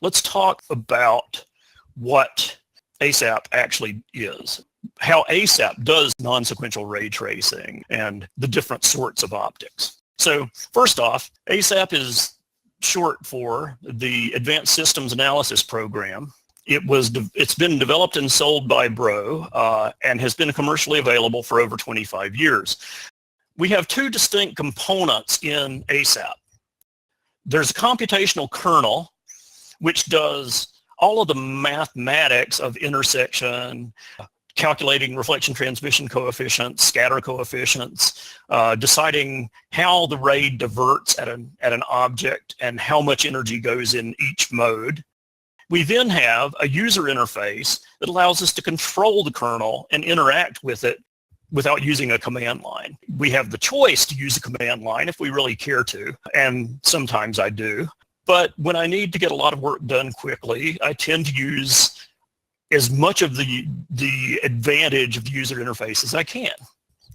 let's talk about what ASAP actually is, how ASAP does non-sequential ray tracing and the different sorts of optics. So first off, ASAP is short for the Advanced Systems Analysis Program. It's been developed and sold by Bro and has been commercially available for over 25 years. We have two distinct components in ASAP. There's a computational kernel, which does all of the mathematics of intersection, calculating reflection transmission coefficients, scatter coefficients, deciding how the ray diverts at an object and how much energy goes in each mode. We then have a user interface that allows us to control the kernel and interact with it without using a command line. We have the choice to use a command line if we really care to, and sometimes I do. But when I need to get a lot of work done quickly, I tend to use as much of the advantage of the user interface as I can.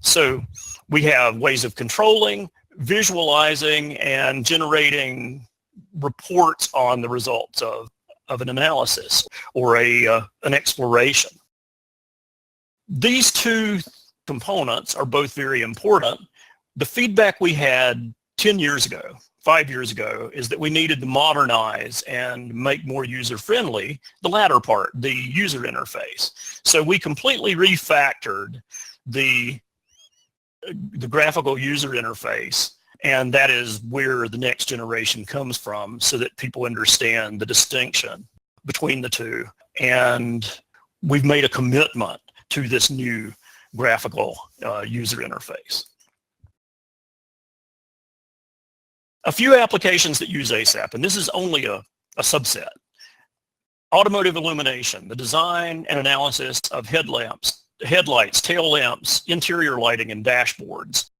So we have ways of controlling, visualizing, and generating reports on the results of an analysis or an exploration. These two components are both very important. The feedback we had 10 years ago, 5 years ago, is that we needed to modernize and make more user-friendly the latter part, the user interface. So we completely refactored the graphical user interface, and that is where the next generation comes from, so that people understand the distinction between the two. And we've made a commitment to this new graphical user interface. A few applications that use ASAP, and this is only a subset. Automotive illumination, the design and analysis of headlights, tail lamps, interior lighting, and dashboards.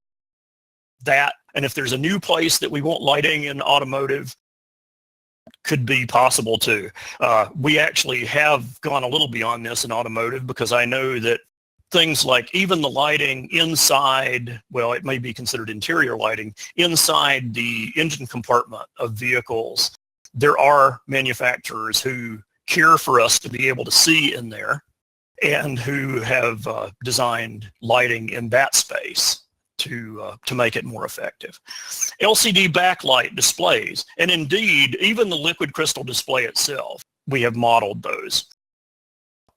That, and if there's a new place that we want lighting in automotive, could be possible too. We actually have gone a little beyond this in automotive, because I know that things like even the lighting inside, well, it may be considered interior lighting, inside the engine compartment of vehicles, there are manufacturers who care for us to be able to see in there and who have designed lighting in that space to make it more effective. LCD backlight displays, and indeed, even the liquid crystal display itself, we have modeled those.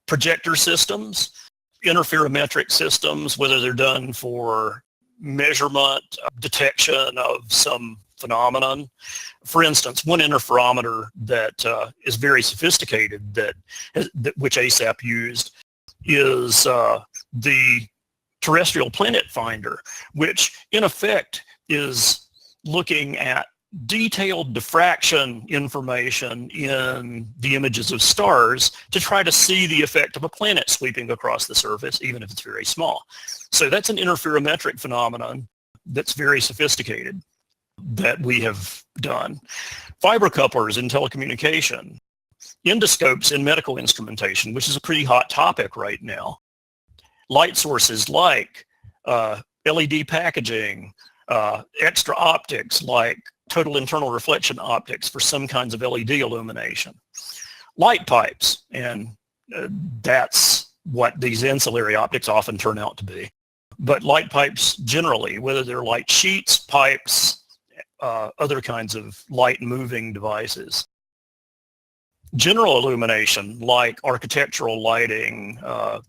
Projector systems, interferometric systems, whether they're done for measurement, detection of some phenomenon. For instance, one interferometer that is very sophisticated which ASAP used is the terrestrial planet finder, which in effect is looking at detailed diffraction information in the images of stars to try to see the effect of a planet sweeping across the surface, even if it's very small. So that's an interferometric phenomenon that's very sophisticated that we have done. Fiber couplers in telecommunication, endoscopes in medical instrumentation, which is a pretty hot topic right now. Light sources like LED packaging, extra optics like total internal reflection optics for some kinds of LED illumination. Light pipes, and that's what these ancillary optics often turn out to be. But light pipes generally, whether they're light sheets, pipes, other kinds of light moving devices. General illumination, like architectural lighting,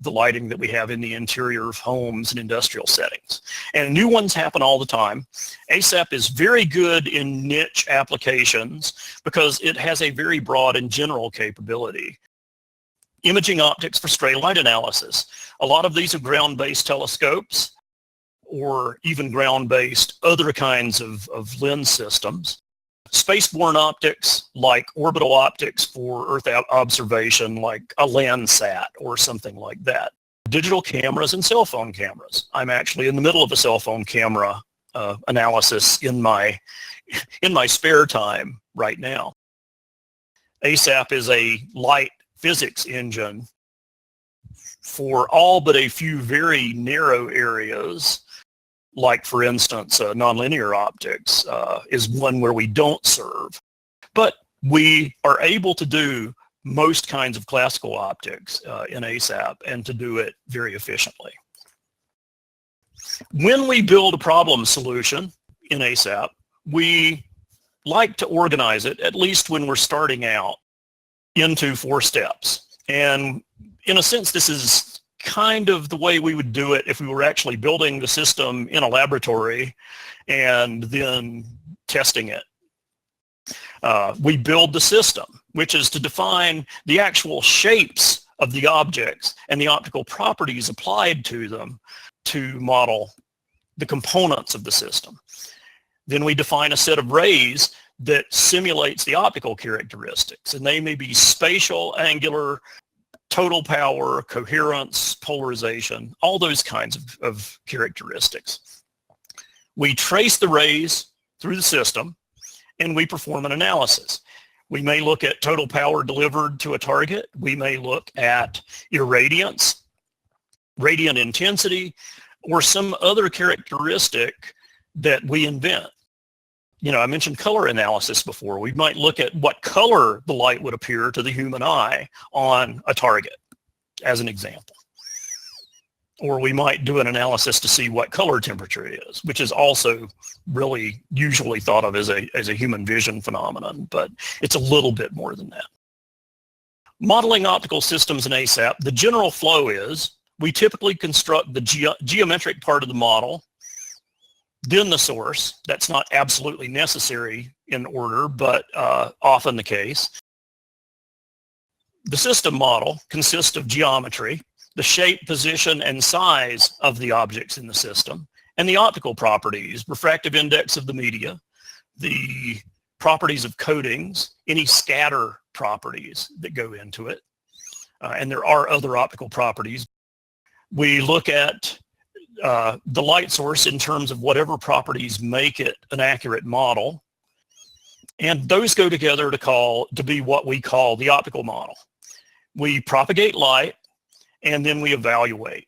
the lighting that we have in the interior of homes and industrial settings. And new ones happen all the time. ASAP is very good in niche applications because it has a very broad and general capability. Imaging optics for stray light analysis. A lot of these are ground-based telescopes or even ground-based other kinds of lens systems. Spaceborne optics, like orbital optics for Earth observation, like a Landsat or something like that. Digital cameras and cell phone cameras. I'm actually in the middle of a cell phone camera analysis in my spare time right now. ASAP is a light physics engine for all but a few very narrow areas. Like, for instance, nonlinear optics is one where we don't serve. But We are able to do most kinds of classical optics in ASAP and to do it very efficiently. When we build a problem solution in ASAP, we like to organize it, at least when we're starting out, into 4 steps. And in a sense, this is kind of the way we would do it if we were actually building the system in a laboratory and then testing it. We build the system, which is to define the actual shapes of the objects and the optical properties applied to them to model the components of the system. Then we define a set of rays that simulates the optical characteristics, and they may be spatial, angular, total power, coherence, polarization, all those kinds of characteristics. We trace the rays through the system, and we perform an analysis. We may look at total power delivered to a target. We may look at irradiance, radiant intensity, or some other characteristic that we invent. You know, I mentioned color analysis before. We might look at what color the light would appear to the human eye on a target, as an example. Or we might do an analysis to see what color temperature is, which is also really usually thought of as a human vision phenomenon, but it's a little bit more than that. Modeling optical systems in ASAP, the general flow is we typically construct the geometric part of the model, then the source. That's not absolutely necessary in order, but often the case. The system model consists of geometry, the shape, position, and size of the objects in the system, and the optical properties, refractive index of the media, the properties of coatings, any scatter properties that go into it, and there are other optical properties. We look at the light source in terms of whatever properties make it an accurate model, and those go together to be what we call the optical model. We propagate light, and then we evaluate.